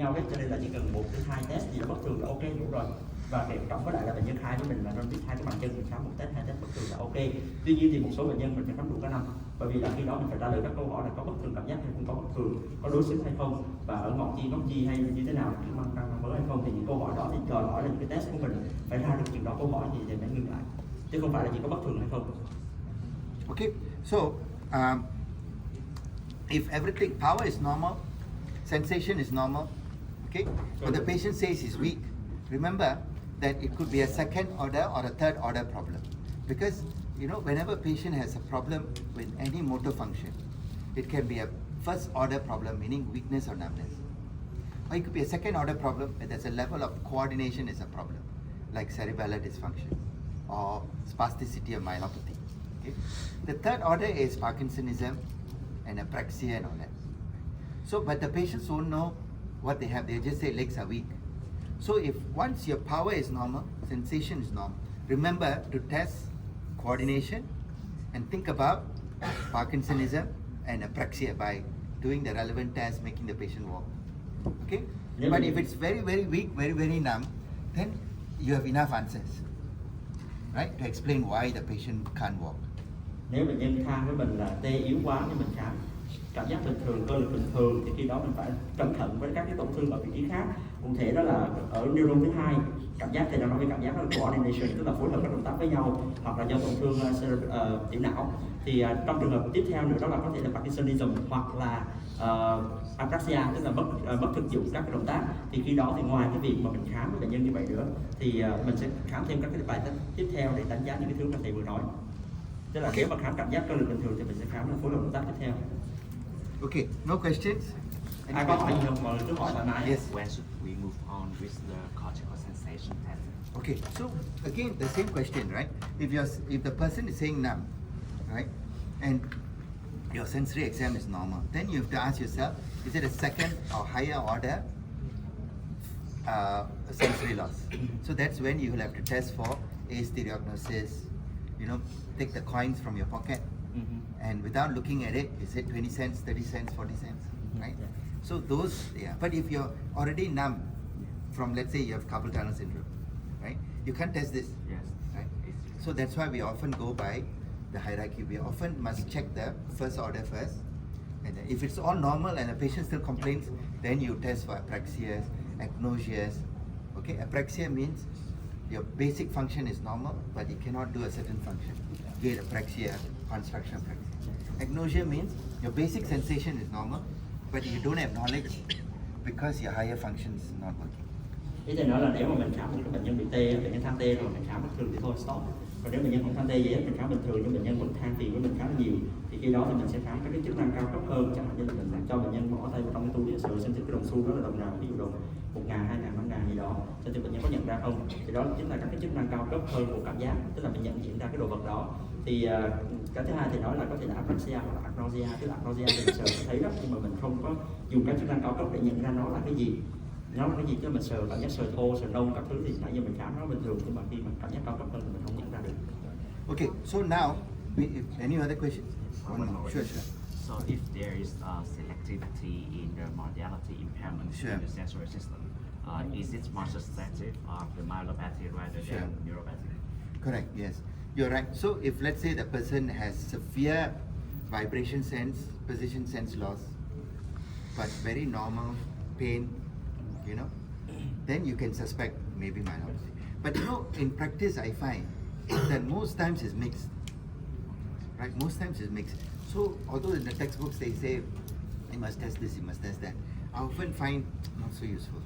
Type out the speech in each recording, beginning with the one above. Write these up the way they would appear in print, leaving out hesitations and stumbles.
nhau đấy, cho nên là chỉ cần 1 đến 2 test gì đó bất thường là ok đủ rồi. Và kèm cộng với lại là bệnh nhân khai với mình là nên biết 2 cái bàn chân mình khám 1 test 2 test bất thường là ok. Tuy nhiên thì một số bệnh nhân mình phải khám đủ cả năm, bởi vì là khi đó mình phải trả lời các câu hỏi là có bất thường cảm giác hay không có bất thường, có đối xứng hay không, và ở ngọn chi góc chi hay như thế nào, cái mang căng mới hay không. Thì những câu hỏi đó thì đòi hỏi là những cái test của mình phải ra được những đó câu hỏi thì mới ngừng lại, chứ không phải là chỉ có bất thường hay không. Okay, so if everything, power is normal, sensation is normal, okay, but the patient says he's weak, remember that it could be a second order or a third order problem, because you know, whenever a patient has a problem with any motor function, it can be a first order problem, meaning weakness or numbness, or it could be a second order problem where there's a level of coordination is a problem, like cerebellar dysfunction or spasticity or myelopathy. Okay? The third order is Parkinsonism and apraxia and all that. So, but the patients won't know what they have. They just say legs are weak. So, if once your power is normal, sensation is normal, remember to test coordination and think about Parkinsonism and apraxia by doing the relevant tests, making the patient walk. Okay? But if it's very, very weak, very, very numb, then you have enough answers, right, to explain why the patient can't walk. Nếu bệnh nhân than với mình là tê yếu quá nhưng mình khám cảm giác bình thường, cơ lực bình thường, thì khi đó mình phải cẩn thận với các cái tổn thương ở vị trí khác. Cụ thể đó là ở neuron thứ hai, cảm giác thì nó nói về cảm giác đó là coordination, tức là phối hợp các động tác với nhau, hoặc là do tổn thương tiểu não. Thì trong trường hợp tiếp theo nữa đó là có thể là Parkinsonism hoặc là apraxia, tức là mất thực dụng các cái động tác. Thì khi đó thì ngoài cái việc mà mình khám với bệnh nhân như vậy nữa, thì mình sẽ khám thêm các cái bài test tiếp theo để đánh giá những cái thứ mà thầy vừa nói. Tức là nếu mà khám cảm giác cơ lực bình thường thì mình sẽ khám là phối hợp động tác tiếp theo. Okay, no questions? Ai có hỏi gì không? Mọi người cứ hỏi thoải mái. Yes. When should we move on with the cortical sensation test? Okay, so again the same question, right? If the person is saying numb, right, and your sensory exam is normal, then you have to ask yourself, is it a second or higher order sensory loss? So that's when you will have to test for astereognosis. You know, take the coins from your pocket, and without looking at it, is it 20 cents, 30 cents, 40 cents, right? Yeah. So those, yeah. But if you're already numb from, let's say you have carpal tunnel syndrome, right? You can't test this, Yes. right? So that's why we often go by the hierarchy. We often must check the first order first, and then if it's all normal and the patient still complains, then you test for apraxias, agnosias. Okay, apraxia means your basic function is normal, but you cannot do a certain function. Gait apraxia, construction apraxia. Agnosia means your basic sensation is normal, but you don't have knowledge because your higher function is not working. Ý thầy nói là nếu mà mình khám một cái bệnh nhân bị tê, bệnh nhân than tê rồi mình khám bất thường thì thôi stop. Còn nếu bệnh nhân không than tê gì hết, mình khám bình thường nhưng bệnh nhân vẫn than phiền với mình khá là nhiều, thì khi đó thì mình sẽ khám các cái chức năng cao cấp hơn, chẳng hạn như là mình cho bệnh nhân bỏ tay vào trong cái túi để sờ xem cái đồng xu đó là đồng nào, ví dụ đồng 1.000, 2.000, 5.000 gì đó, cho bệnh nhân có nhận ra không. Thì đó chính là các cái chức năng cao cấp hơn của cảm giác, tức là mình nhận diện ra cái đồ vật đó. Thì cái thứ hai thì nói là có thể là apraxia hoặc là agnosia, tức là agnosia thì mình sờ thấy đó, nhưng mà mình không có dùng các chức năng cao cấp để nhận ra nó là cái gì. Nó là cái gì, chứ mình sờ cảm giác sờ thô, sờ nông các thứ thì nãy giờ mình khám nó bình thường, nhưng mà khi mà cảm giác cao cấp hơn thì mình không nhận ra được. Okay, so now, any other questions? One more. Sure, sure. So if there is selectivity in the modality impairment Sure. in the sensory system, is it more sensitive of the myelopathy rather Sure. than neuropathy? Correct, yes. You're right. So if let's say the person has severe vibration sense, position sense loss, but very normal pain, you know, then you can suspect maybe myelopathy. But you know, in practice I find that most times it's mixed, right? Most times it's mixed. So although in the textbooks they say you must test this, you must test that, I often find not so useful.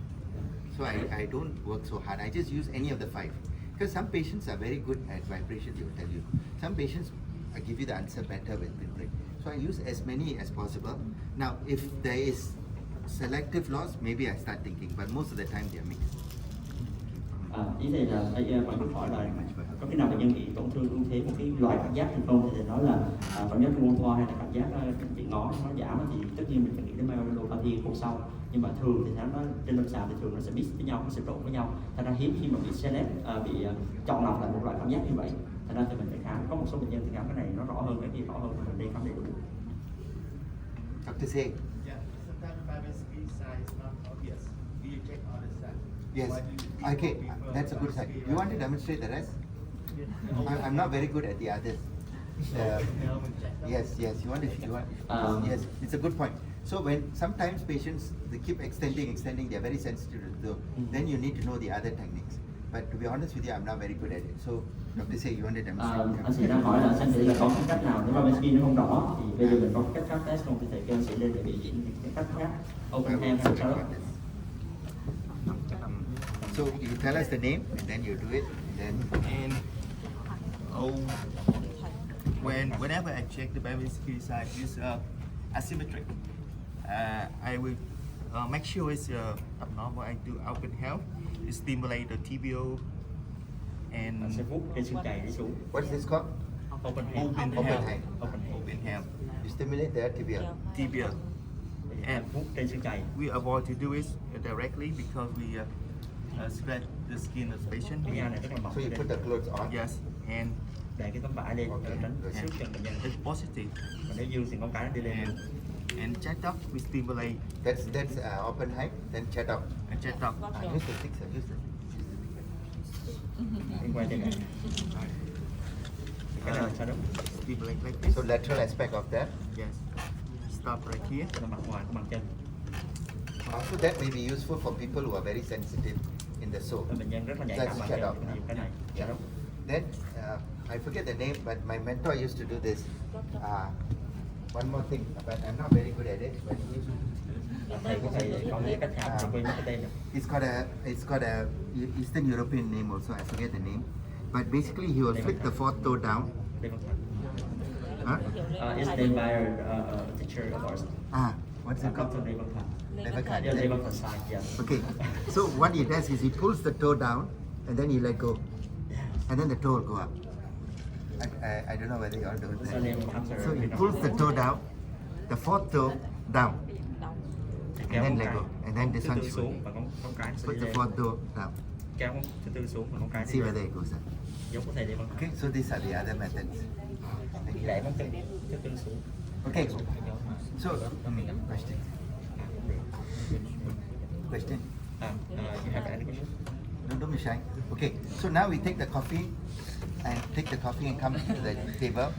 So I don't work so hard. I just use any of the 5. Because some patients are very good at vibrations, they will tell you. Some patients, I give you the answer better with pinprick. So I use as many as possible. Now, if there is selective loss, maybe I start thinking, but most of the time they are mixed. Ý thì là bạn có hỏi là có khi nào bệnh nhân bị tổn thương ưu thế một cái loại cảm giác hay không, thì nói là cảm giác trung ương khoa hay là cảm giác bị ngó nó giảm, thì tất nhiên mình phải nghĩ đến myelopathy cuộc sau. Nhưng mà thường thì nó trên lâm sàng thì thường nó sẽ mix với nhau, nó sẽ trộn với nhau. Thành ra hiếm khi mà bị select, bị chọn lọc lại một loại cảm giác như vậy. Thành ra thì mình phải khám. Có một số bệnh nhân thì khám cái này nó rõ hơn, cái kia rõ hơn, thì mình nên khám đầy đủ. Dr. Say. Yeah, sometimes 5 speed size is not obvious. Yes. Okay, that's a good sign. You want to demonstrate the rest? I'm not very good at the others. Yes. You want. Yes, it's a good point. So when sometimes patients they keep extending, they're very sensitive to the. Then you need to know the other techniques. But to be honest with you, I'm not very good at it. So Dr. say you want to demonstrate. Anh sĩ đang hỏi là anh sĩ là có cái cách nào nếu mà bên kia nó không rõ thì bây giờ mình có cách test không thì thầy kêu anh sĩ lên để biểu diễn những cái cách khác open hand hay sao đó. So you tell us the name and then you do it and then. And whenever I check the baby's skill side is asymmetric, I will make sure it's abnormal. I do open health, it stimulate the tibial Anh and sẽ vuốt cái xương chày đi xuống. What's this called? Open hand. open Open health, hand. open health, You stimulate the tibia. tibia. And vuốt trên xương chày. We avoid to do it directly because we scratch the skin of the patient. Cái da này rất là mỏng. So you put the clothes on. Yes, and Để cái tấm vải lên để tránh xước chân bệnh nhân. it's positive. Còn nếu dương thì con cái nó đi lên. And check up, we stimulate That's open height. Then chat up. and check up. Use the fixer. Use the. Đi quay trên này. Cái này là sao đó? Stimulate like this. So lateral aspect of that. Yes. Stop right here. Nó mặt ngoài của bàn chân. So that may be useful for people who are very sensitive in the sole. Bệnh nhân rất là nhạy cảm That's bàn chat chân. up. Cái này. Sao đó? Then I forget the name, but my mentor used to do this. One more thing, but I'm not very good at it. But Thầy có thể có những cách khác mà quên mất cái tên rồi. it's got a Eastern European name also. I forget the name. But basically, he will flick the fourth toe down. Lê Văn Thành. Huh? It's named by a teacher of ours. What's it called? Dr. Lê Văn Thành. Never cut. Yeah, Lê Văn Thành sai. Yeah. Okay. So what he does is he pulls the toe down and then he let go, and then the toe will go up. I don't know whether you all do What's that. the name of cancer? So he pulls the toe down, the fourth toe down, Kéo and then con let cái. go, and then this Thứ one tư should xuống và con cái sẽ put đi the lên. fourth toe down. Kéo con thứ tư xuống và con cái đi See lên. whether it goes up. Giống của thầy Lê Văn Thành. Okay. So these are the other methods. Thank you. Đẩy con chân thứ tư xuống. Okay. So question. Question. You have any question? Don't be shy. Okay. So now we take the coffee and come to the table.